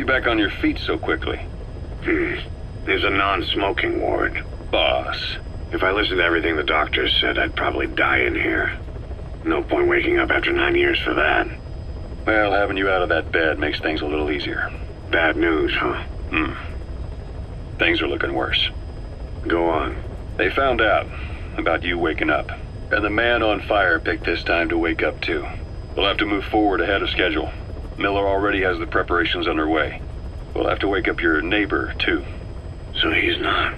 back on your feet so quickly? There's a non-smoking ward. Boss. If I listened to everything the doctors said, I'd probably die in here. No point waking up after 9 years for that. Well, having you out of that bed makes things a little easier. Bad news, huh? Things are looking worse. Go on. They found out about you waking up, and the man on fire picked this time to wake up too. We'll have to move forward ahead of schedule. Miller already has the preparations underway. We'll have to wake up your neighbor too. So he's not.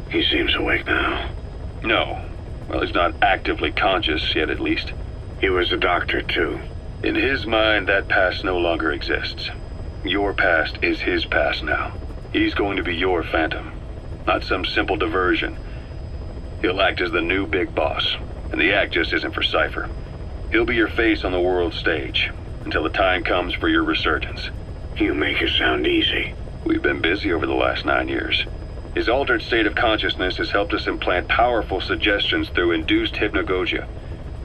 He seems awake now. No. Well, he's not actively conscious yet, at least. He was a doctor too. In his mind, that past no longer exists. Your past is his past now. He's going to be your phantom, not some simple diversion. He'll act as the new big boss, and the act just isn't for Cypher. He'll be your face on the world stage, until the time comes for your resurgence. You make it sound easy. We've been busy over the last 9 years. His altered state of consciousness has helped us implant powerful suggestions through induced hypnagogia.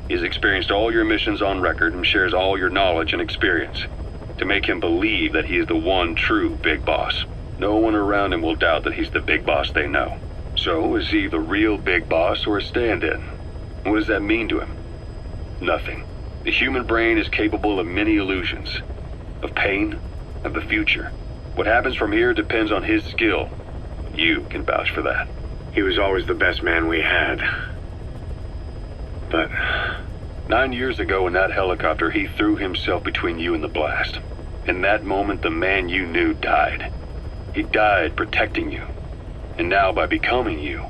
He's experienced all your missions on record and shares all your knowledge and experience, to make him believe that he is the one true big boss. No one around him will doubt that he's the big boss they know. So, is he the real big boss or a stand-in? What does that mean to him? Nothing. The human brain is capable of many illusions. Of pain, of the future. What happens from here depends on his skill. You can vouch for that. He was always the best man we had. But 9 years ago in that helicopter, he threw himself between you and the blast. In that moment, the man you knew died. He died protecting you. And now, by becoming you,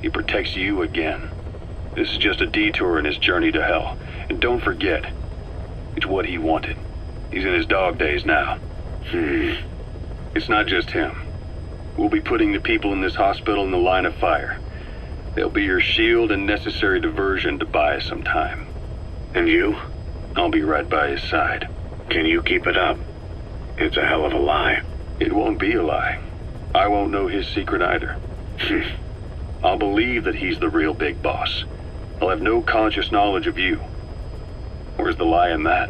he protects you again. This is just a detour in his journey to hell. And don't forget, it's what he wanted. He's in his dog days now. It's not just him. We'll be putting the people in this hospital in the line of fire. They'll be your shield and necessary diversion to buy us some time. And you? I'll be right by his side. Can you keep it up? It's a hell of a lie. It won't be a lie. I won't know his secret either. I'll believe that he's the real big boss. I'll have no conscious knowledge of you. Where's the lie in that?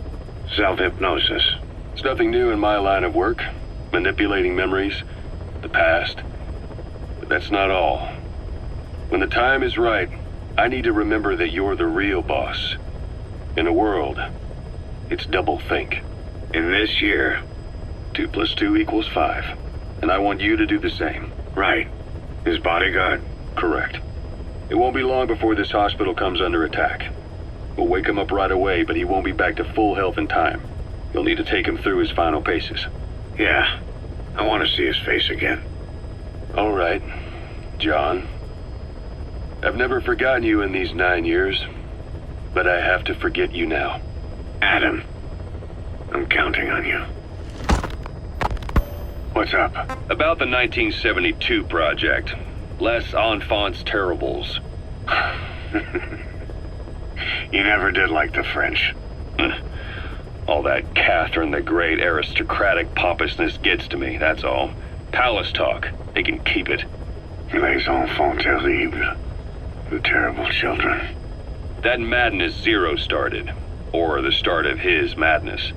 Self-hypnosis. It's nothing new in my line of work. Manipulating memories, the past. But that's not all. When the time is right, I need to remember that you're the real boss. In a world, it's double think. In this year, 2 + 2 = 5. And I want you to do the same. Right. His bodyguard? Correct. It won't be long before this hospital comes under attack. We'll wake him up right away, but he won't be back to full health in time. You'll need to take him through his final paces. Yeah. I want to see his face again. All right, John. I've never forgotten you in these 9 years, but I have to forget you now. Adam, I'm counting on you. What's up? About the 1972 project. Les Enfants Terribles. You never did like the French. All that Catherine the Great aristocratic pompousness gets to me, that's all. Palace talk. They can keep it. Les enfants terribles. The terrible children. That madness Zero started. Or the start of his madness.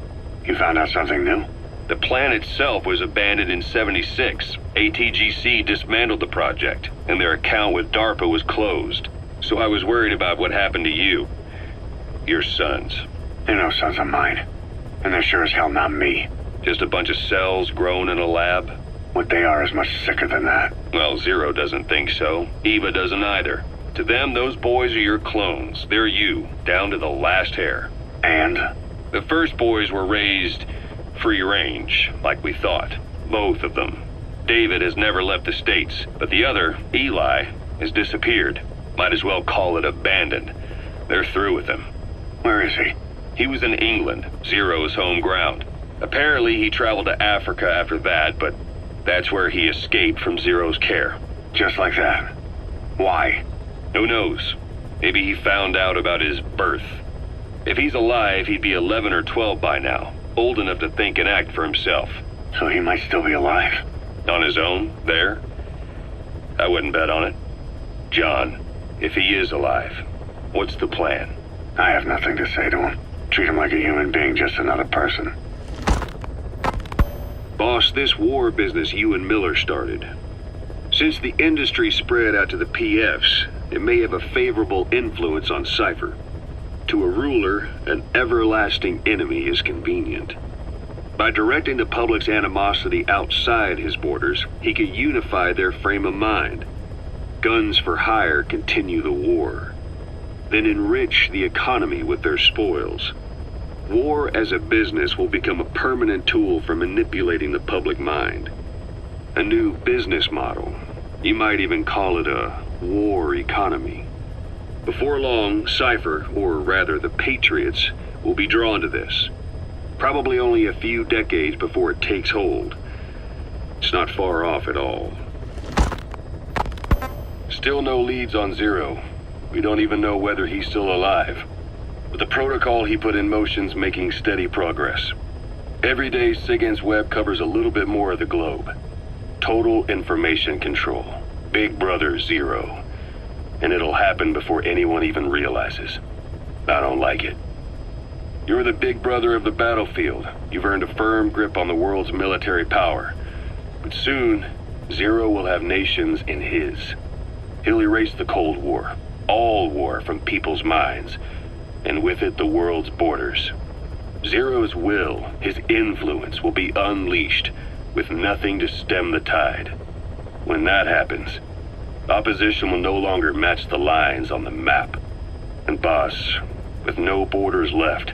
You found out something new? The plan itself was abandoned in '76. ATGC dismantled the project, and their account with DARPA was closed. So I was worried about what happened to you. Your sons. They're no sons of mine. And they're sure as hell not me. Just a bunch of cells grown in a lab? What they are is much sicker than that. Well, Zero doesn't think so. Eva doesn't either. To them, those boys are your clones. They're you, down to the last hair. And? The first boys were raised free range, like we thought. Both of them. David has never left the States, but the other, Eli, has disappeared. Might as well call it abandoned. They're through with him. Where is he? He was in England, Zero's home ground. Apparently he traveled to Africa after that, but that's where he escaped from Zero's care. Just like that? Why? Who knows? Maybe he found out about his birth. If he's alive, he'd be 11 or 12 by now, old enough to think and act for himself. So he might still be alive? On his own, there? I wouldn't bet on it. John, if he is alive, what's the plan? I have nothing to say to him. Treat him like a human being, just another person. Boss, this war business you and Miller started. Since the industry spread out to the PFs, it may have a favorable influence on Cypher. To a ruler, an everlasting enemy is convenient. By directing the public's animosity outside his borders, he could unify their frame of mind. Guns for hire continue the war. Then enrich the economy with their spoils. War as a business will become a permanent tool for manipulating the public mind. A new business model. You might even call it a war economy. Before long, Cypher, or rather the Patriots, will be drawn to this. Probably only a few decades before it takes hold. It's not far off at all. Still no leads on Zero. We don't even know whether he's still alive. But the protocol he put in motion's making steady progress. Every day, SIGINT's web covers a little bit more of the globe. Total information control. Big Brother Zero. And it'll happen before anyone even realizes. I don't like it. You're the big brother of the battlefield. You've earned a firm grip on the world's military power. But soon, Zero will have nations in his. He'll erase the Cold War, all war from people's minds, and with it the world's borders. Zero's will, his influence, will be unleashed, with nothing to stem the tide. When that happens, opposition will no longer match the lines on the map. And boss, with no borders left,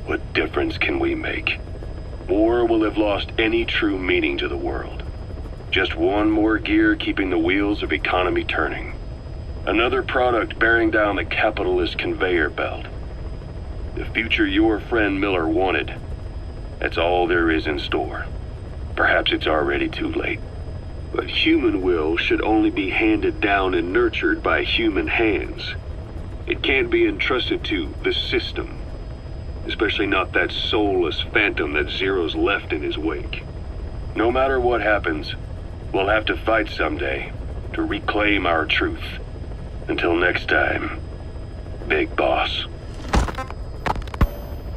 what difference can we make? War will have lost any true meaning to the world. Just one more gear keeping the wheels of economy turning. Another product bearing down the capitalist conveyor belt. The future your friend Miller wanted. That's all there is in store. Perhaps it's already too late. But human will should only be handed down and nurtured by human hands. It can't be entrusted to the system. Especially not that soulless phantom that Zero's left in his wake. No matter what happens, we'll have to fight someday to reclaim our truth. Until next time, Big Boss.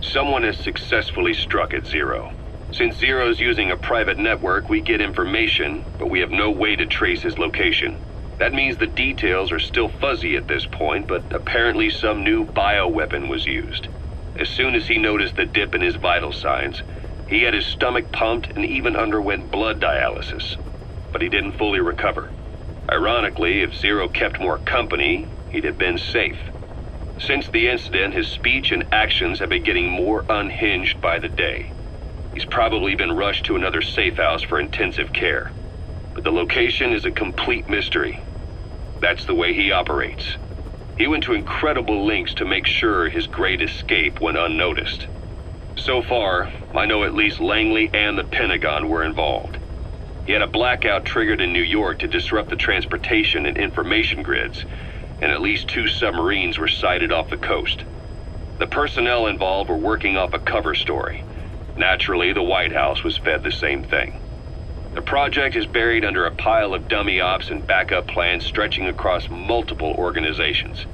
Someone has successfully struck at Zero. Since Zero's using a private network, we get information, but we have no way to trace his location. That means the details are still fuzzy at this point, but apparently some new bioweapon was used. As soon as he noticed the dip in his vital signs, he had his stomach pumped and even underwent blood dialysis. But he didn't fully recover. Ironically, if Zero kept more company, he'd have been safe. Since the incident, his speech and actions have been getting more unhinged by the day. He's probably been rushed to another safe house for intensive care. But the location is a complete mystery. That's the way he operates. He went to incredible lengths to make sure his great escape went unnoticed. So far, I know at least Langley and the Pentagon were involved. He had a blackout triggered in New York to disrupt the transportation and information grids, and at least 2 submarines were sighted off the coast. The personnel involved were working off a cover story. Naturally, the White House was fed the same thing. The project is buried under a pile of dummy ops and backup plans stretching across multiple organizations.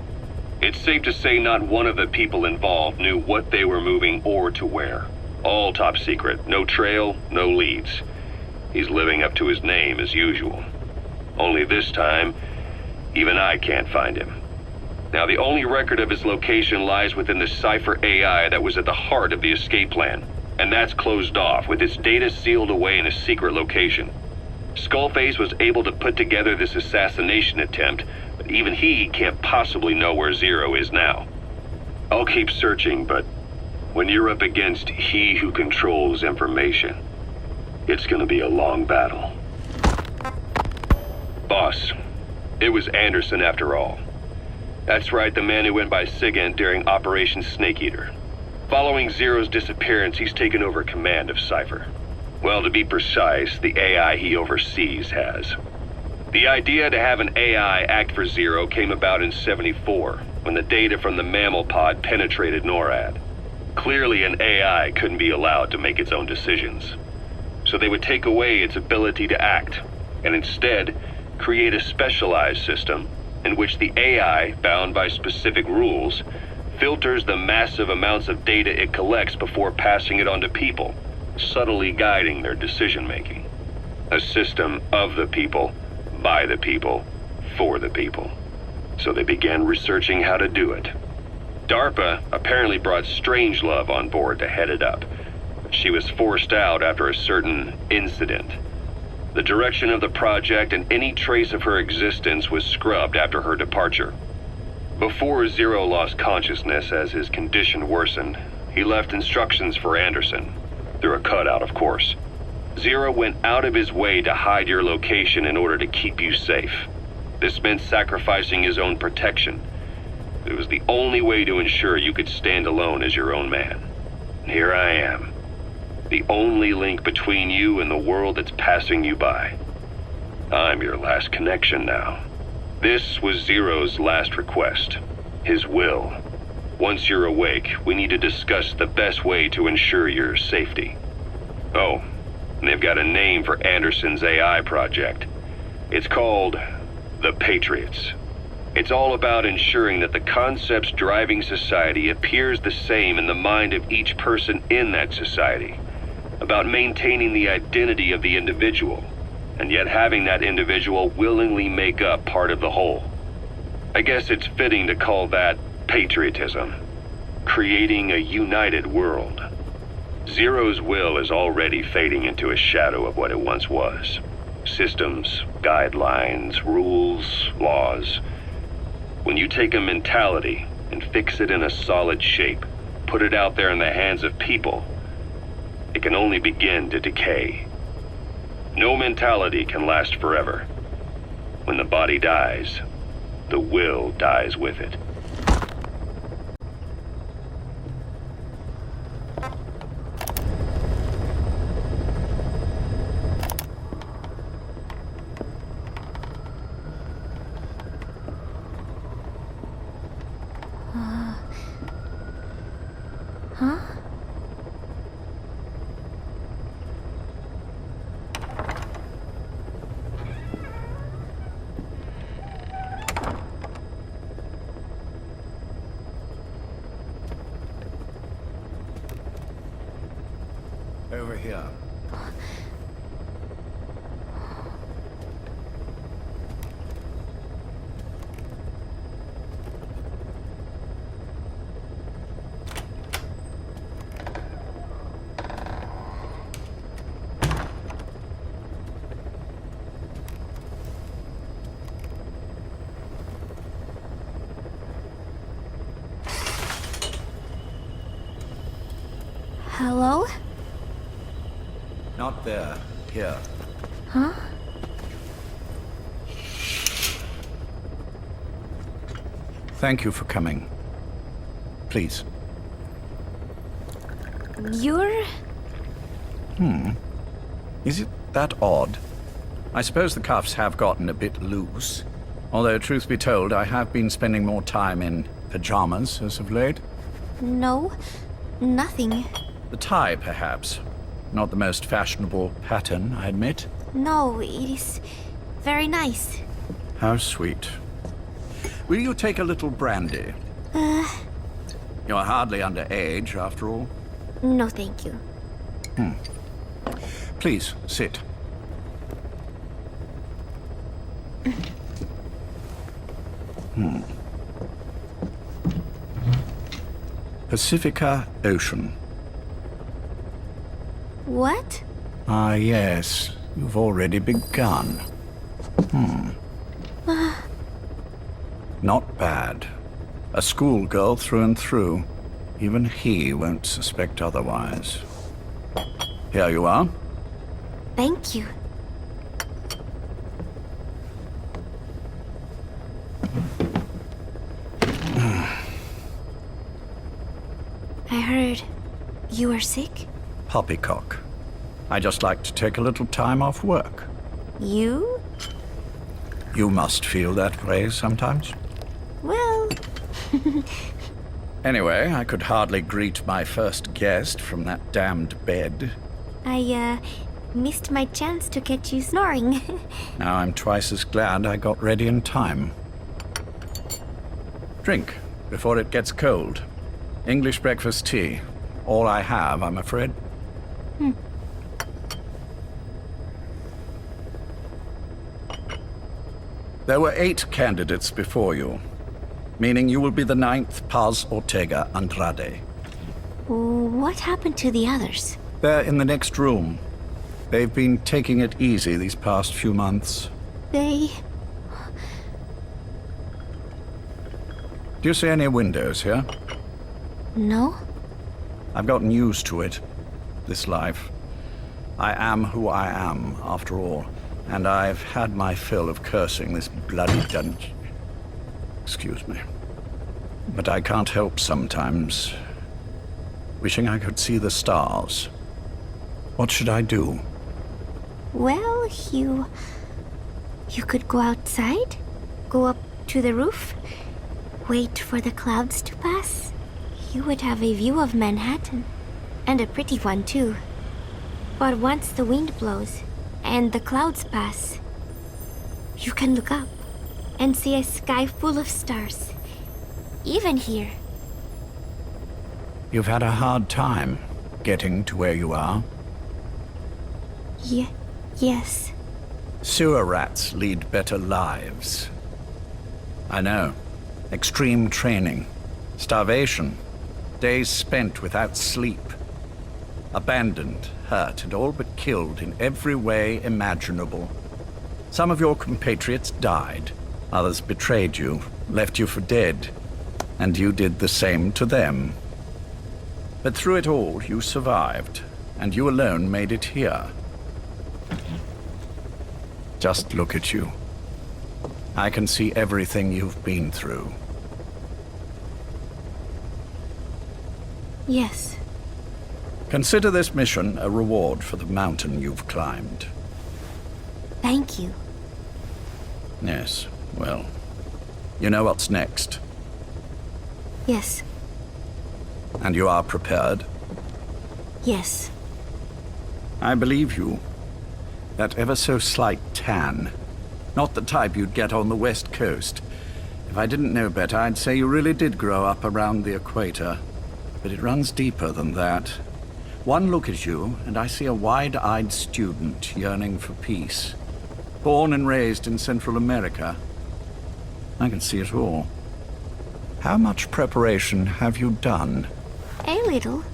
It's safe to say not one of the people involved knew what they were moving or to where. All top secret, no trail, no leads. He's living up to his name as usual. Only this time, even I can't find him. Now, the only record of his location lies within the Cypher AI that was at the heart of the escape plan. And that's closed off, with its data sealed away in a secret location. Skullface was able to put together this assassination attempt, but even he can't possibly know where Zero is now. I'll keep searching, but when you're up against he who controls information, it's gonna be a long battle. Boss, it was Anderson after all. That's right, the man who went by SIGINT during Operation Snake Eater. Following Zero's disappearance, he's taken over command of Cypher. Well, to be precise, the AI he oversees has. The idea to have an AI act for Zero came about in '74, when the data from the mammal pod penetrated NORAD. Clearly, an AI couldn't be allowed to make its own decisions. So they would take away its ability to act, and instead create a specialized system in which the AI, bound by specific rules, filters the massive amounts of data it collects before passing it on to people, subtly guiding their decision-making. A system of the people, by the people, for the people. So they began researching how to do it. DARPA apparently brought Strangelove on board to head it up. She was forced out after a certain incident. The direction of the project and any trace of her existence was scrubbed after her departure. Before Zero lost consciousness as his condition worsened, he left instructions for Anderson, through a cutout, of course. Zero went out of his way to hide your location in order to keep you safe. This meant sacrificing his own protection. It was the only way to ensure you could stand alone as your own man. And here I am, the only link between you and the world that's passing you by. I'm your last connection now. This was Zero's last request, his will. Once you're awake, we need to discuss the best way to ensure your safety. Oh, and they've got a name for Anderson's AI project. It's called the Patriots. It's all about ensuring that the concepts driving society appears the same in the mind of each person in that society. About maintaining the identity of the individual, and yet having that individual willingly make up part of the whole. I guess it's fitting to call that patriotism. Creating a united world. Zero's will is already fading into a shadow of what it once was. Systems, guidelines, rules, laws. When you take a mentality and fix it in a solid shape, put it out there in the hands of people, it can only begin to decay. No mentality can last forever. When the body dies, the will dies with it. Huh? Over here. Hello? Not there. Here. Huh? Thank you for coming. Please. You're... Is it that odd? I suppose the cuffs have gotten a bit loose. Although, truth be told, I have been spending more time in pajamas as of late. No, nothing. The tie, perhaps. Not the most fashionable pattern, I admit. No, it is very nice. How sweet. Will you take a little brandy? You're hardly underage, after all. No, thank you. Please, sit. Pacifica Ocean. What? Ah, yes. You've already begun. Not bad. A schoolgirl through and through. Even he won't suspect otherwise. Here you are. Thank you. I heard you were sick? Poppycock. I just like to take a little time off work. You? You must feel that way sometimes. Well... Anyway, I could hardly greet my first guest from that damned bed. I, missed my chance to catch you snoring. Now I'm twice as glad I got ready in time. Drink, before it gets cold. English breakfast tea. All I have, I'm afraid. There were 8 candidates before you, meaning you will be the 9th Paz Ortega Andrade. What happened to the others? They're in the next room. They've been taking it easy these past few months. They... Do you see any windows here? No? I've gotten used to it, this life. I am who I am, after all, and I've had my fill of cursing this bloody dungeon. Excuse me. But I can't help sometimes wishing I could see the stars. What should I do? Well, you could go outside, go up to the roof, wait for the clouds to pass. You would have a view of Manhattan, and a pretty one too. But once the wind blows and the clouds pass, you can look up and see a sky full of stars, even here. You've had a hard time getting to where you are. Yes. Sewer rats lead better lives. I know. Extreme training, starvation, days spent without sleep. Abandoned, hurt, and all but killed in every way imaginable. Some of your compatriots died. Others betrayed you, left you for dead. And you did the same to them. But through it all, you survived, and you alone made it here. Just look at you. I can see everything you've been through. Yes. Consider this mission a reward for the mountain you've climbed. Thank you. Yes, well, you know what's next. Yes. And you are prepared? Yes. I believe you. That ever so slight tan. Not the type you'd get on the West Coast. If I didn't know better, I'd say you really did grow up around the equator. But it runs deeper than that. One look at you, and I see a wide-eyed student yearning for peace. Born and raised in Central America. I can see it all. How much preparation have you done? A little.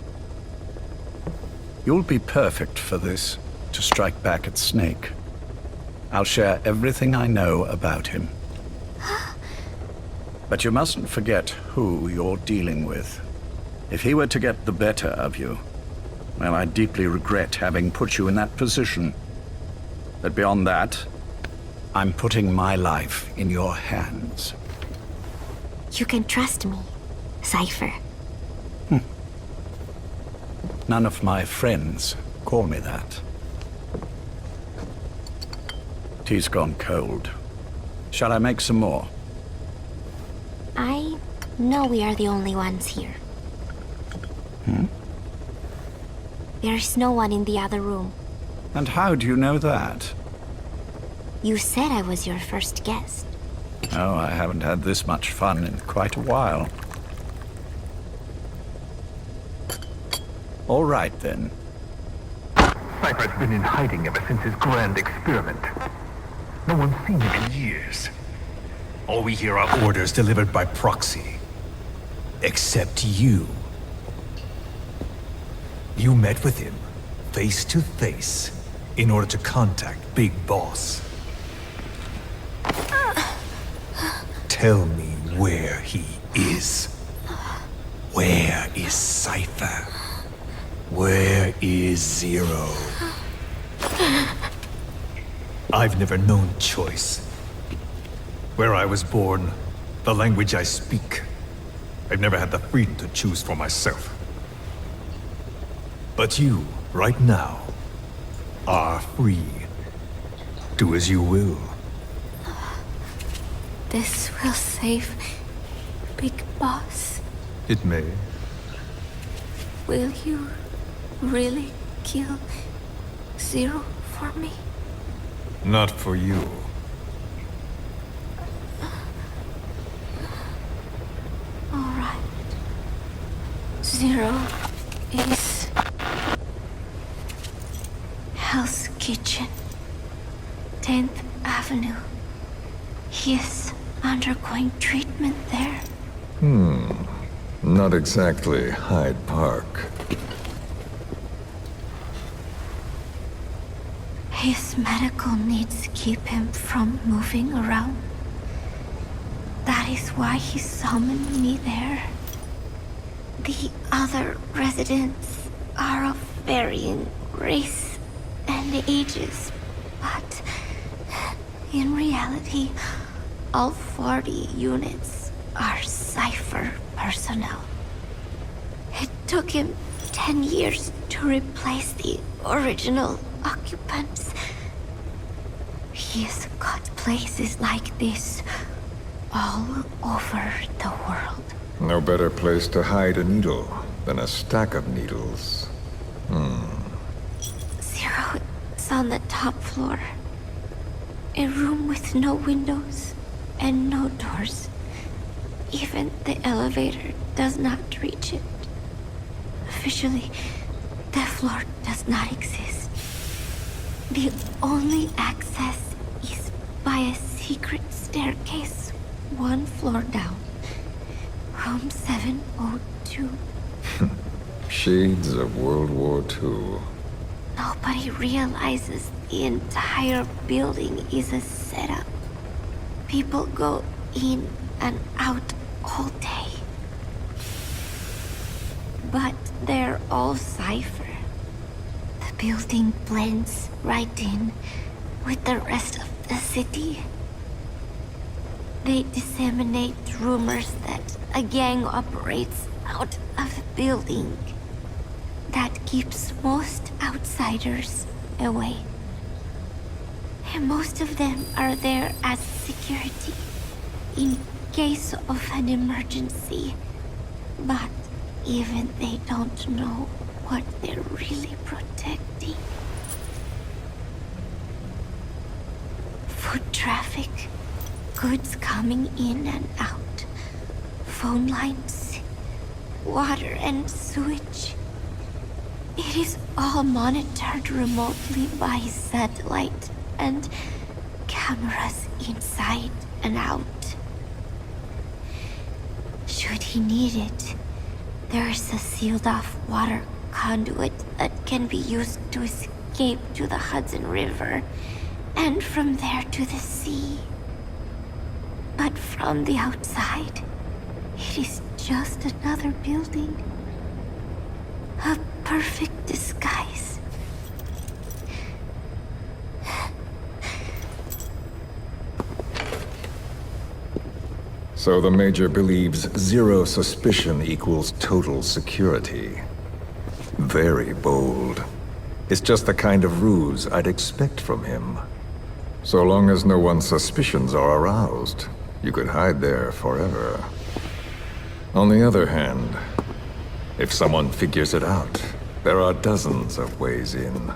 You'll be perfect for this, to strike back at Snake. I'll share everything I know about him. But you mustn't forget who you're dealing with. If he were to get the better of you, well, I deeply regret having put you in that position. But beyond that, I'm putting my life in your hands. You can trust me, Cypher. None of my friends call me that. Tea's gone cold. Shall I make some more? I know we are the only ones here. There's no one in the other room. And how do you know that? You said I was your first guest. Oh, I haven't had this much fun in quite a while. All right, then. Cypher's been in hiding ever since his grand experiment. No one's seen him in years. All we hear are orders delivered by proxy. Except you. You met with him, face to face, in order to contact Big Boss. Tell me where he is. Where is Cypher? Where is Zero? I've never known choice. Where I was born, the language I speak, I've never had the freedom to choose for myself. But you, right now, are free. Do as you will. This will save Big Boss. It may. Will you really kill Zero for me? Not for you. All right. Zero is Hell's Kitchen, 10th Avenue, He is undergoing treatment there. Not exactly Hyde Park. His medical needs keep him from moving around. That is why he summoned me there. The other residents are of varying race and ages, but in reality, all 40 units are Cypher personnel. It took him 10 years to replace the original occupants. He has got places like this all over the world. No better place to hide a needle than a stack of needles. Zero is on the top floor. A room with no windows and no doors. Even the elevator does not reach it. Officially, the floor does not exist. The only access is by a secret staircase 1 floor down. Room 702. Shades of World War II. Nobody realizes the entire building is a setup. People go in and out all day. But they're all Cypher. The building blends right in with the rest of the city. They disseminate rumors that a gang operates out of the building. That keeps most outsiders away. And most of them are there as security in case of an emergency. But even they don't know what they're really protecting. Foot traffic, goods coming in and out, phone lines, water and sewage. It is all monitored remotely by satellite and cameras inside and out. Should he need it, there is a sealed-off water conduit that can be used to escape to the Hudson River, and from there to the sea. But from the outside, it is just another building. A perfect disguise. So the Major believes zero suspicion equals total security. Very bold. It's just the kind of ruse I'd expect from him. So long as no one's suspicions are aroused, you could hide there forever. On the other hand, if someone figures it out, there are dozens of ways in.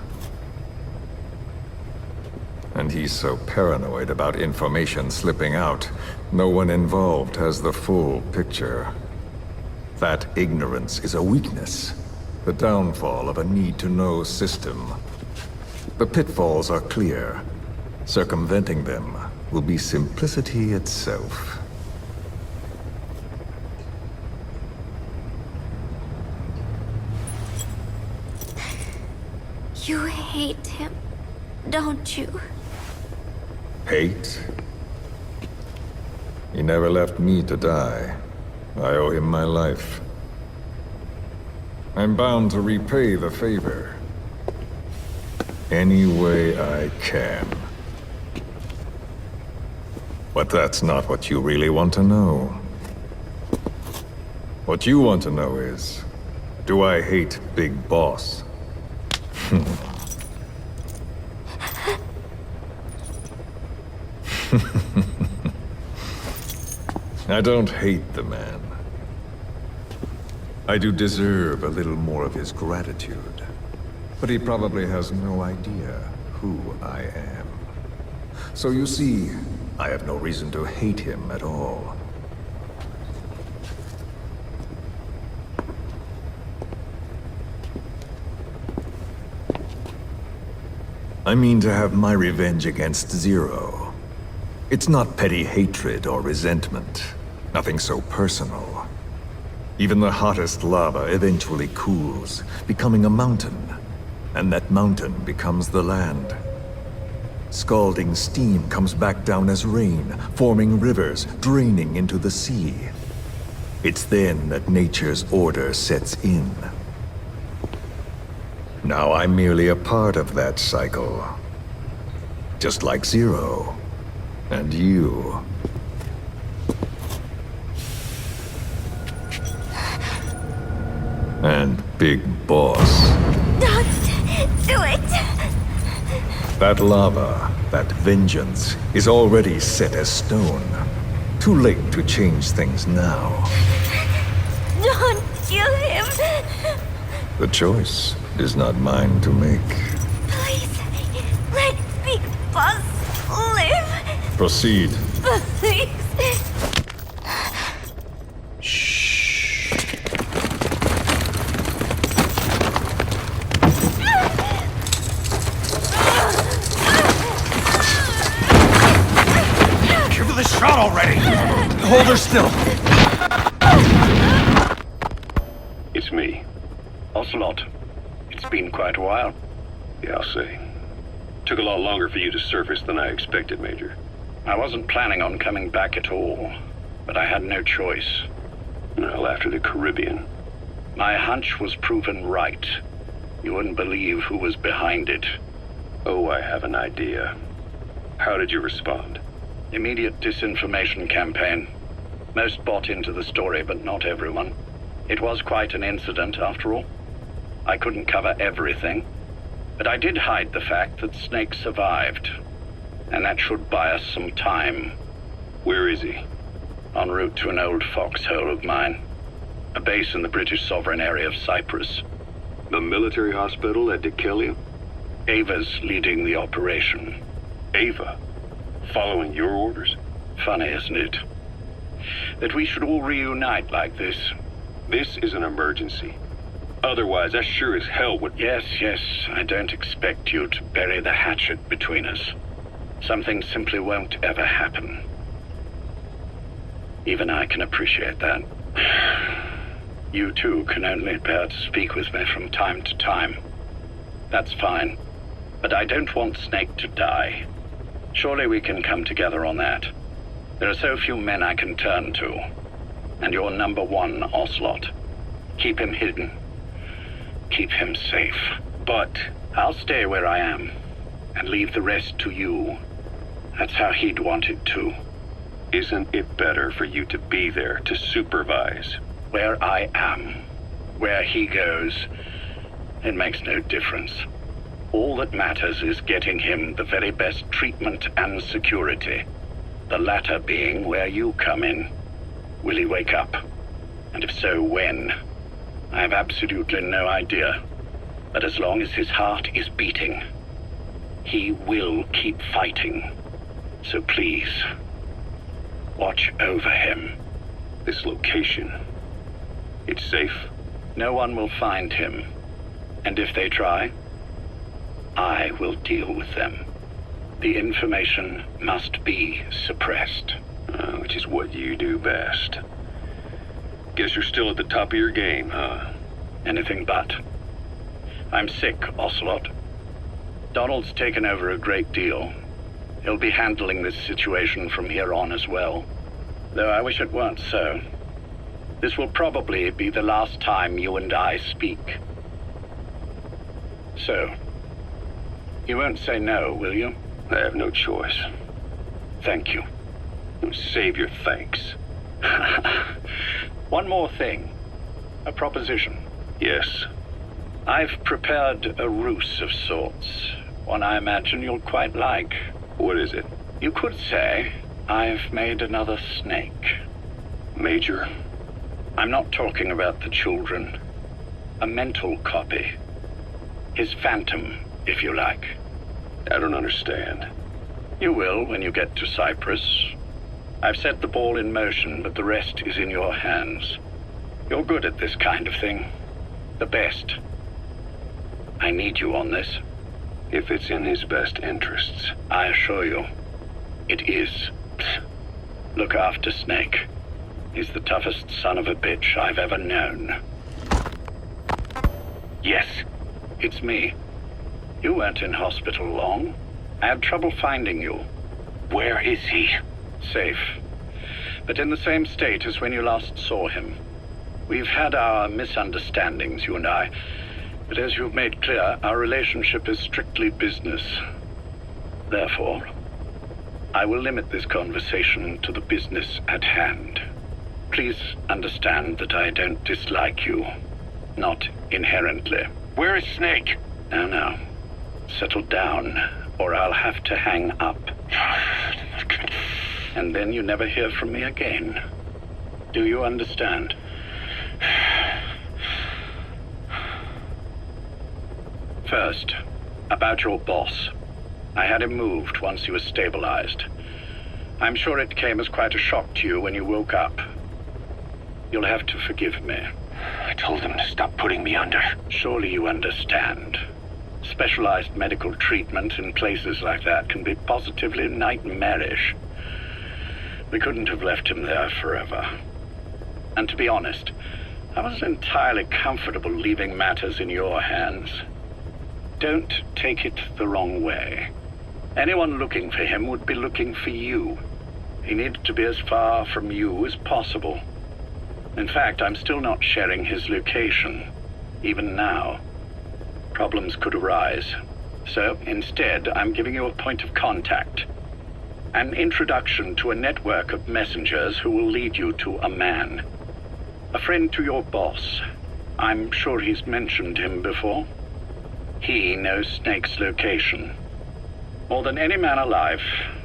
And he's so paranoid about information slipping out, no one involved has the full picture. That ignorance is a weakness, the downfall of a need-to-know system. The pitfalls are clear. Circumventing them will be simplicity itself. You hate him, don't you? Hate? He never left me to die. I owe him my life. I'm bound to repay the favor. Any way I can. But that's not what you really want to know. What you want to know is, do I hate Big Boss? I don't hate the man. I do deserve a little more of his gratitude. But he probably has no idea who I am. So you see, I have no reason to hate him at all. I mean to have my revenge against Zero. It's not petty hatred or resentment. Nothing so personal. Even the hottest lava eventually cools, becoming a mountain. And that mountain becomes the land. Scalding steam comes back down as rain, forming rivers, draining into the sea. It's then that nature's order sets in. Now I'm merely a part of that cycle. Just like Zero. And you. And Big Boss. Don't do it! That lava, that vengeance, is already set as stone. Too late to change things now. Don't kill him! The choice is not mine to make. Please, let Big Boss live! Proceed. Please! Give her the shot already! Hold her still! It's me. Ocelot. It's been quite a while. Yeah, I'll say. Took a lot longer for you to surface than I expected, Major. I wasn't planning on coming back at all, but I had no choice. Well, after the Caribbean. My hunch was proven right. You wouldn't believe who was behind it. Oh, I have an idea. How did you respond? Immediate disinformation campaign. Most bought into the story, but not everyone. It was quite an incident, after all. I couldn't cover everything, but I did hide the fact that Snake survived. And that should buy us some time. Where is he? En route to an old foxhole of mine. A base in the British sovereign area of Cyprus. The military hospital at Dikelia? Ava's leading the operation. Ava? Following your orders? Funny, isn't it? That we should all reunite like this. This is an emergency. Otherwise, I sure as hell would... Yes, I don't expect you to bury the hatchet between us. Something simply won't ever happen. Even I can appreciate that. You too can only bear to speak with me from time to time. That's fine. But I don't want Snake to die. Surely we can come together on that. There are so few men I can turn to. And you're number one, Ocelot. Keep him hidden. Keep him safe. But I'll stay where I am. And leave the rest to you. That's how he'd want it too. Isn't it better for you to be there to supervise? Where I am, where he goes, it makes no difference. All that matters is getting him the very best treatment and security. The latter being where you come in. Will he wake up? And if so, when? I have absolutely no idea. But as long as his heart is beating, he will keep fighting. So please, watch over him. This location, it's safe? No one will find him. And if they try, I will deal with them. The information must be suppressed. Which is what you do best. Guess you're still at the top of your game, huh? Anything but. I'm sick, Ocelot. Donald's taken over a great deal. He'll be handling this situation from here on as well. Though I wish it weren't so. This will probably be the last time you and I speak. So, you won't say no, will you? I have no choice. Thank you. Save your thanks. One more thing. A proposition. Yes. I've prepared a ruse of sorts. One I imagine you'll quite like. What is it? You could say I've made another Snake. Major? I'm not talking about the children. A mental copy. His phantom, if you like. I don't understand. You will when you get to Cyprus. I've set the ball in motion, but the rest is in your hands. You're good at this kind of thing. The best. I need you on this. If it's in his best interests. I assure you. It is. Look after Snake. He's the toughest son of a bitch I've ever known. Yes. It's me. You weren't in hospital long. I had trouble finding you. Where is he? Safe. But in the same state as when you last saw him. We've had our misunderstandings, you and I. But as you've made clear, our relationship is strictly business. Therefore, I will limit this conversation to the business at hand. Please understand that I don't dislike you. Not inherently. Where is Snake? Now. Settle down, or I'll have to hang up. And then you never hear from me again. Do you understand? First, about your boss. I had him moved once he was stabilized. I'm sure it came as quite a shock to you when you woke up. You'll have to forgive me. I told him to stop putting me under. Surely you understand. Specialized medical treatment in places like that can be positively nightmarish. We couldn't have left him there forever. And to be honest, I wasn't entirely comfortable leaving matters in your hands. Don't take it the wrong way. Anyone looking for him would be looking for you. He needed to be as far from you as possible. In fact, I'm still not sharing his location, even now. Problems could arise. So instead, I'm giving you a point of contact. An introduction to a network of messengers who will lead you to a man. A friend to your boss. I'm sure he's mentioned him before. He knows Snake's location. More than any man alive,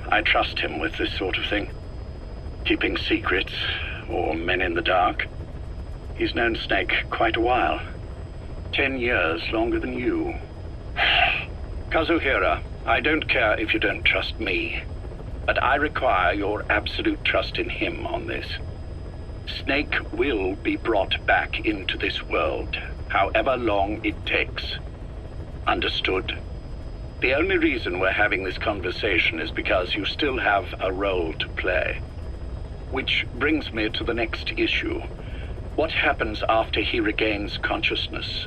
I trust him with this sort of thing. Keeping secrets, or men in the dark. He's known Snake quite a while. 10 years longer than you. Kazuhira, I don't care if you don't trust me, but I require your absolute trust in him on this. Snake will be brought back into this world, however long it takes. Understood? The only reason we're having this conversation is because you still have a role to play. Which brings me to the next issue. What happens after he regains consciousness?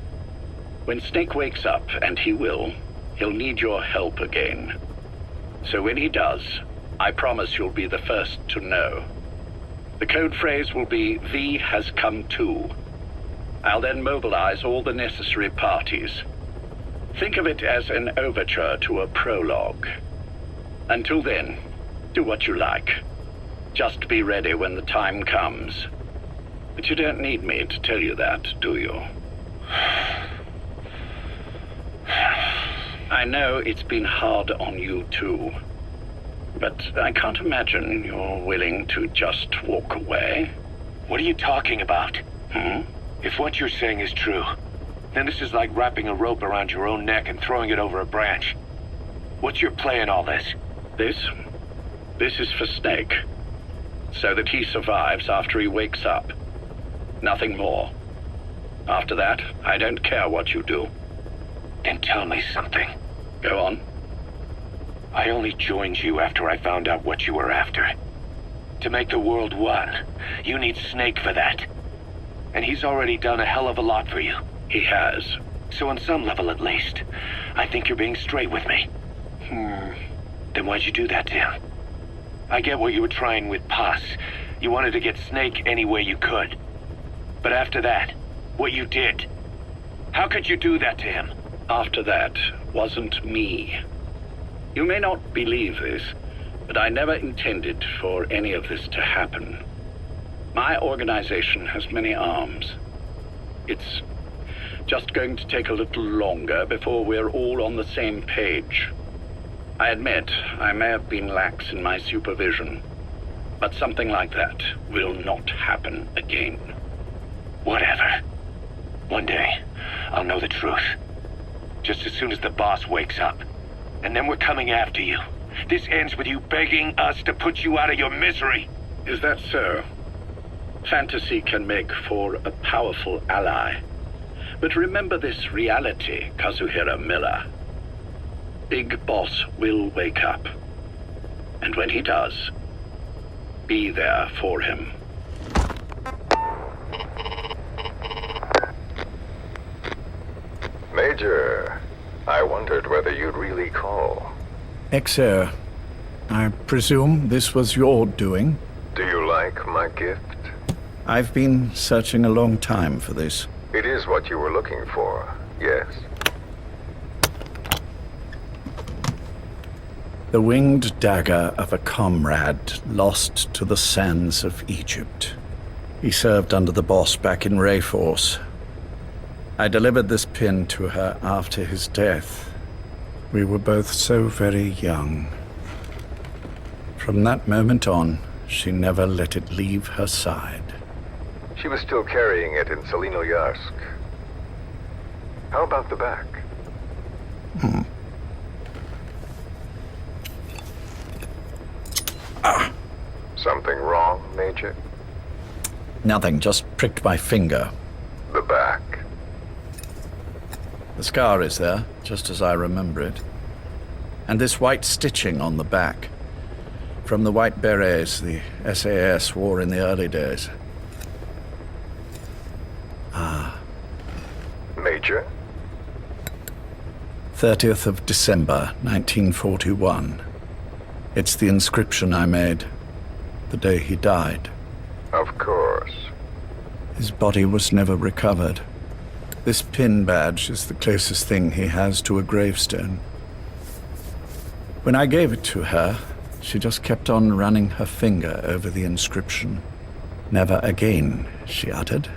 When Snake wakes up, and he will, he'll need your help again. So when he does, I promise you'll be the first to know. The code phrase will be, V has come to. I'll then mobilize all the necessary parties. Think of it as an overture to a prologue. Until then, do what you like. Just be ready when the time comes. But you don't need me to tell you that, do you? I know it's been hard on you too. But I can't imagine you're willing to just walk away. What are you talking about? If what you're saying is true, then this is like wrapping a rope around your own neck and throwing it over a branch. What's your play in all this? This is for Snake. So that he survives after he wakes up. Nothing more. After that, I don't care what you do. Then tell me something. Go on. I only joined you after I found out what you were after. To make the world one, you need Snake for that. And he's already done a hell of a lot for you. He has. So on some level at least, I think you're being straight with me. Then why'd you do that to him? I get what you were trying with Paz. You wanted to get Snake any way you could. But after that, what you did, how could you do that to him? After that wasn't me. You may not believe this, but I never intended for any of this to happen. My organization has many arms. It's just going to take a little longer before we're all on the same page. I admit I may have been lax in my supervision, but something like that will not happen again. Whatever. One day, I'll know the truth. Just as soon as the boss wakes up. And then we're coming after you. This ends with you begging us to put you out of your misery. Is that so? Fantasy can make for a powerful ally. But remember this reality, Kazuhira Miller. Big Boss will wake up. And when he does, be there for him. Major, I wondered whether you'd really call. Exer, I presume this was your doing? Do you like my gift? I've been searching a long time for this. It is what you were looking for, yes. The winged dagger of a comrade lost to the sands of Egypt. He served under the boss back in Rayforce. I delivered this pin to her after his death. We were both so very young. From that moment on, she never let it leave her side. She was still carrying it in Selinoyarsk. How about the back? Something wrong, Major? Nothing, just pricked my finger. The back. The scar is there, just as I remember it. And this white stitching on the back. From the white berets the SAS wore in the early days. Major? 30th of December, 1941. It's the inscription I made the day he died. Of course. His body was never recovered. This pin badge is the closest thing he has to a gravestone. When I gave it to her, she just kept on running her finger over the inscription. Never again, she uttered,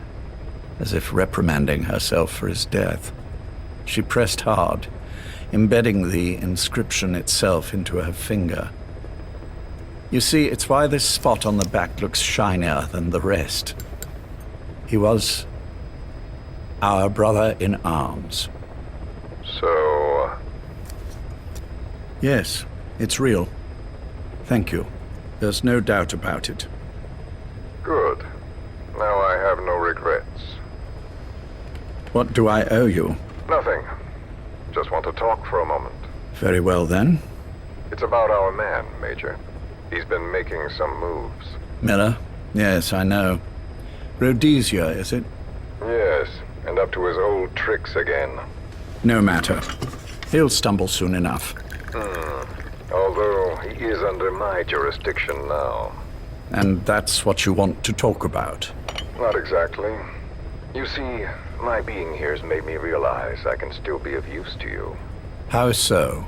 as if reprimanding herself for his death. She pressed hard, embedding the inscription itself into her finger. You see, it's why this spot on the back looks shinier than the rest. He was our brother in arms. So... Yes, it's real. Thank you. There's no doubt about it. good. Now I have no regrets. What do I owe you? Nothing. Just want to talk for a moment. Very well, then. It's about our man, Major. He's been making some moves. Miller? Yes, I know. Rhodesia, is it? Yes, and up to his old tricks again. No matter. He'll stumble soon enough. Although he is under my jurisdiction now. And that's what you want to talk about. Not exactly. You see, my being here's made me realize I can still be of use to you. How so?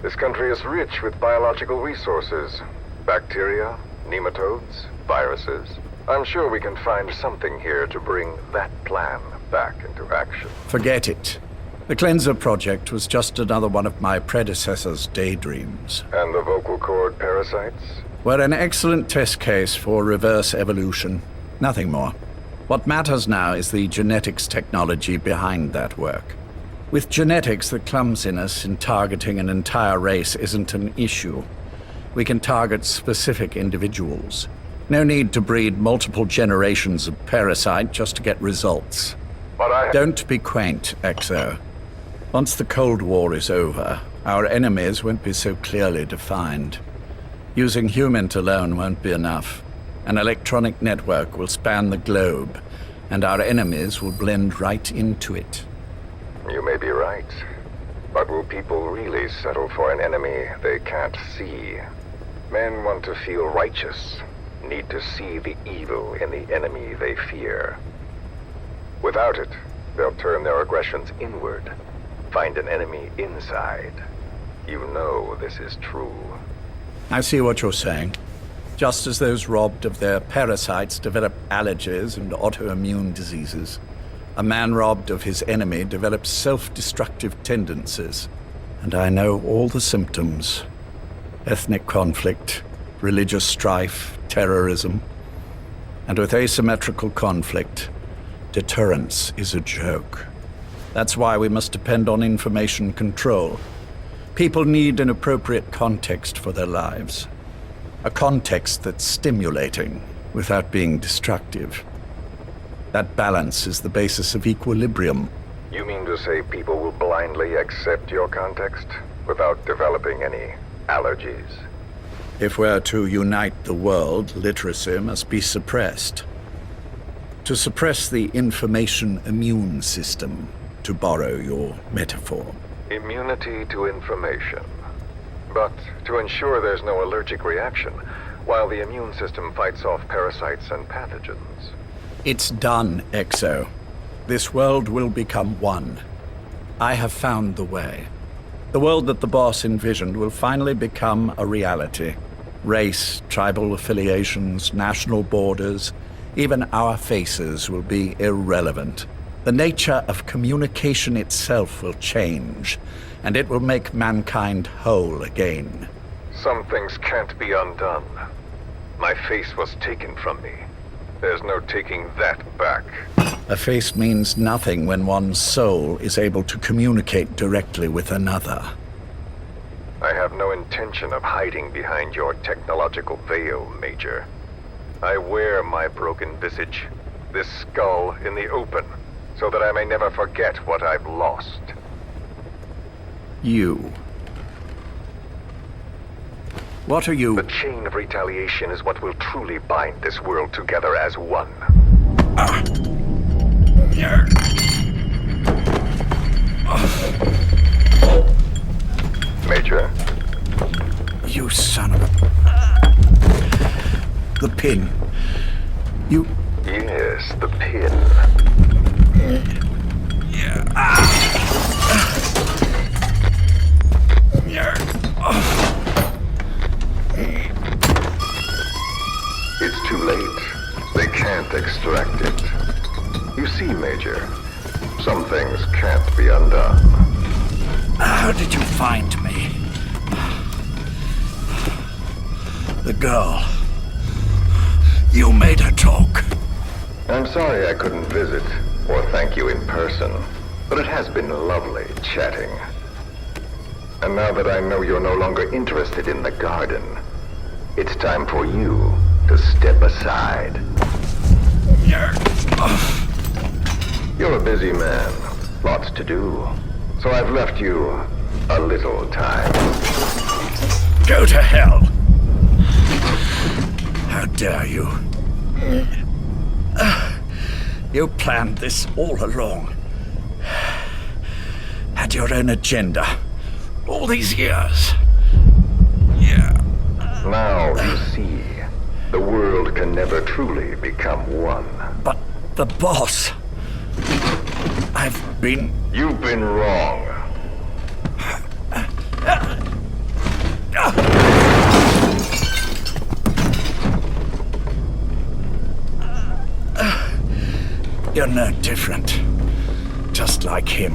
This country is rich with biological resources. Bacteria, nematodes, viruses. I'm sure we can find something here to bring that plan back into action. Forget it. The Cleanser Project was just another one of my predecessor's daydreams. And the vocal cord parasites? We're an excellent test case for reverse evolution. Nothing more. What matters now is the genetics technology behind that work. With genetics, the clumsiness in targeting an entire race isn't an issue. We can target specific individuals. No need to breed multiple generations of parasite just to get results. But Don't be quaint, Exo. Once the Cold War is over, our enemies won't be so clearly defined. Using humans alone won't be enough. An electronic network will span the globe, and our enemies will blend right into it. You may be right. But will people really settle for an enemy they can't see? Men want to feel righteous, need to see the evil in the enemy they fear. Without it, they'll turn their aggressions inward, find an enemy inside. You know this is true. I see what you're saying. Just as those robbed of their parasites develop allergies and autoimmune diseases, a man robbed of his enemy develops self-destructive tendencies. And I know all the symptoms. Ethnic conflict, religious strife, terrorism. And with asymmetrical conflict, deterrence is a joke. That's why we must depend on information control. People need an appropriate context for their lives. A context that's stimulating without being destructive. That balance is the basis of equilibrium. You mean to say people will blindly accept your context without developing any allergies? If we're to unite the world, literacy must be suppressed. To suppress the information immune system, to borrow your metaphor. Immunity to information. But to ensure there's no allergic reaction, while the immune system fights off parasites and pathogens. It's done, Exo. This world will become one. I have found the way. The world that the boss envisioned will finally become a reality. Race, tribal affiliations, national borders, even our faces will be irrelevant. The nature of communication itself will change, and it will make mankind whole again. Some things can't be undone. My face was taken from me. There's no taking that back. A face means nothing when one's soul is able to communicate directly with another. I have no intention of hiding behind your technological veil, Major. I wear my broken visage, this skull, in the open, so that I may never forget what I've lost. You. What are you? The chain of retaliation is what will truly bind this world together as one. Major? You son of a... The pin. You... Yes, the pin. It's too late. They can't extract it. You see, Major, some things can't be undone. How did you find me? The girl. You made her talk. I'm sorry I couldn't visit or thank you in person, but it has been lovely chatting. And now that I know you're no longer interested in the garden, it's time for you to step aside. You're a busy man, lots to do, so I've left you a little time. Go to hell! How dare you? You planned this all along. Had your own agenda. All these years. Yeah. Now you see, the world can never truly become one. But the boss... You've been wrong. You're no different. Just like him.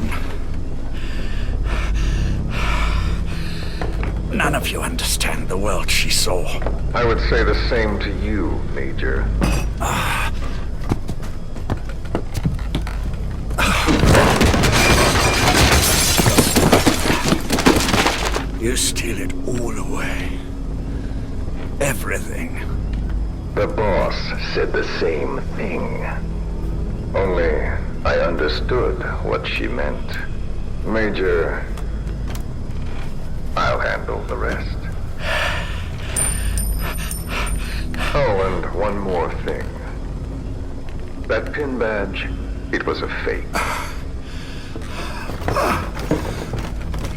None of you understand the world she saw. I would say the same to you, Major. You steal it all away. Everything. The boss said the same thing. Only I understood what she meant. Major, I'll handle the rest. Oh, and one more thing. That pin badge, it was a fake.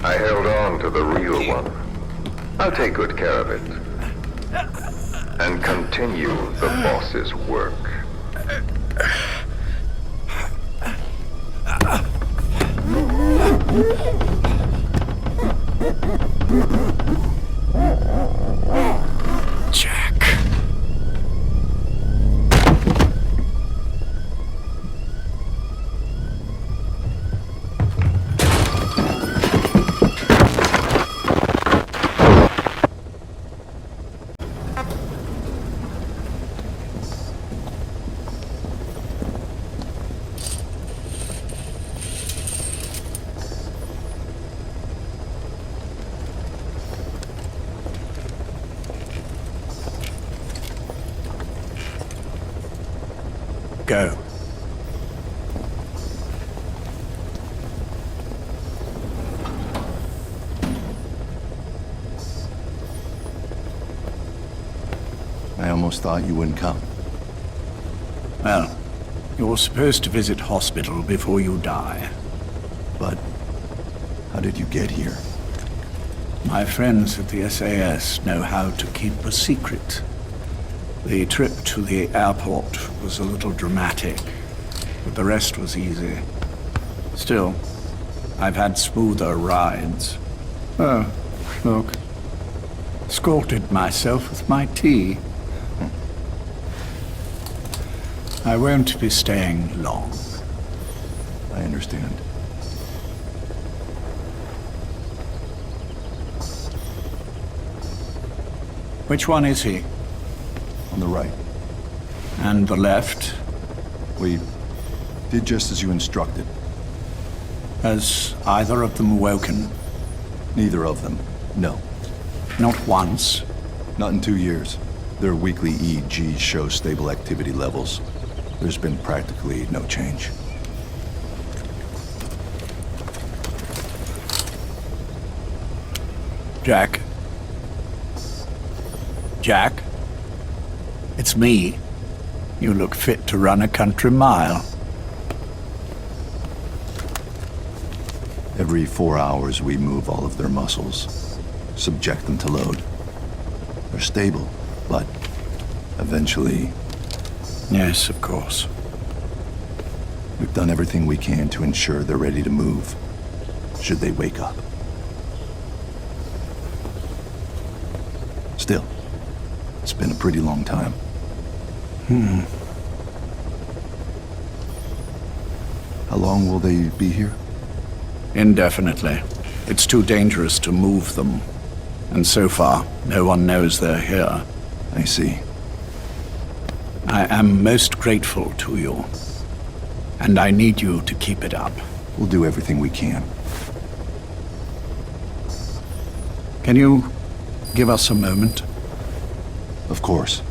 I held on to the real one. I'll take good care of it. And continue the boss's work. Jack. Go. I almost thought you wouldn't come. Well, you're supposed to visit hospital before you die. But how did you get here? My friends at the SAS know how to keep a secret. The trip to the airport was a little dramatic, but the rest was easy. Still, I've had smoother rides. Oh, look. Scalded myself with my tea. I won't be staying long. I understand. Which one is he? On the right. And the left? We did just as you instructed. Has either of them woken? Neither of them. No. Not once. Not in 2 years. Their weekly EEGs show stable activity levels. There's been practically no change. Jack? Jack? It's me. You look fit to run a country mile. Every 4 hours we move all of their muscles, subject them to load. They're stable, but eventually... Yes, of course. We've done everything we can to ensure they're ready to move, should they wake up. Still, it's been a pretty long time. How long will they be here? Indefinitely. It's too dangerous to move them. And so far, no one knows they're here. I see. I am most grateful to you. And I need you to keep it up. We'll do everything we can. Can you give us a moment? Of course.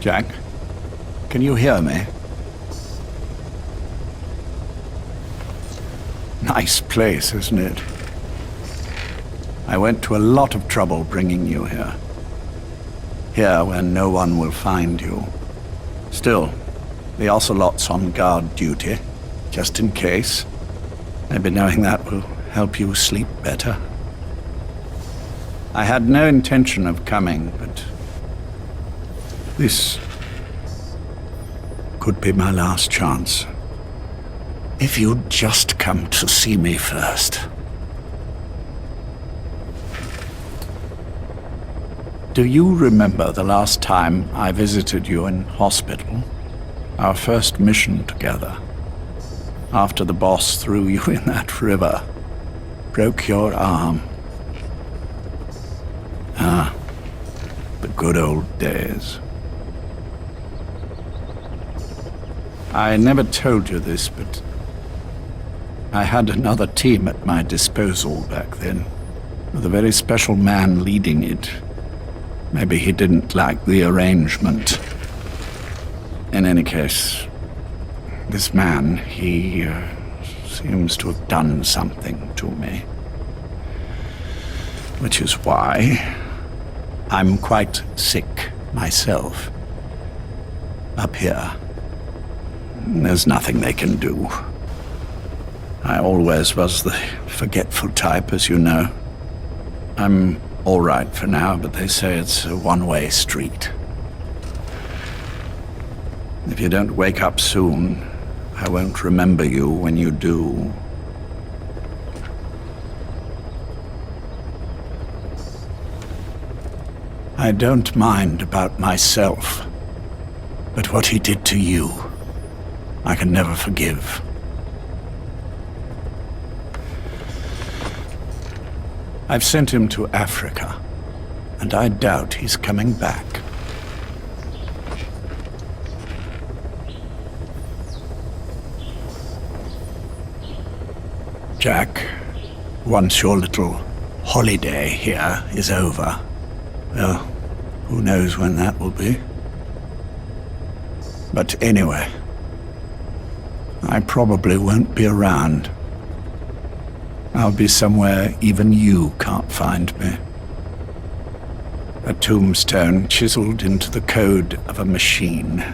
Jack, can you hear me? Nice place, isn't it? I went to a lot of trouble bringing you here. Here where no one will find you. Still, the Ocelot's on guard duty, just in case. Maybe knowing that will help you sleep better. I had no intention of coming, but this could be my last chance. If you'd just come to see me first. Do you remember the last time I visited you in hospital? Our first mission together. After the boss threw you in that river. Broke your arm. Ah, the good old days. I never told you this, but I had another team at my disposal back then, with a very special man leading it. Maybe he didn't like the arrangement. In any case, this man, he seems to have done something to me. Which is why I'm quite sick myself. Up here. There's nothing they can do. I always was the forgetful type, as you know. I'm all right for now, but they say it's a one-way street. If you don't wake up soon, I won't remember you when you do. I don't mind about myself, but what he did to you, I can never forgive. I've sent him to Africa, and I doubt he's coming back. Jack, once your little holiday here is over, well, who knows when that will be? But anyway, I probably won't be around. I'll be somewhere even you can't find me. A tombstone chiseled into the code of a machine.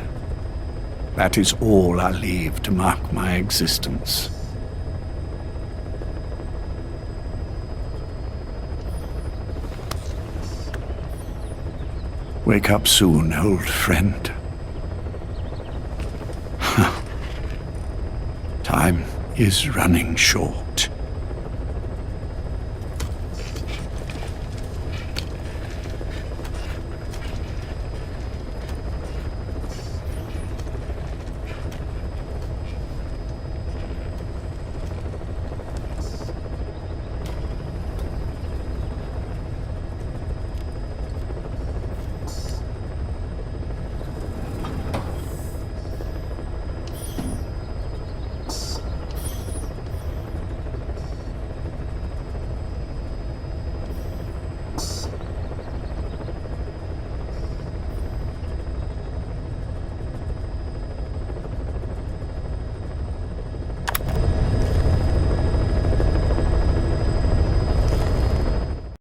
That is all I leave to mark my existence. Wake up soon, old friend. Time is running short.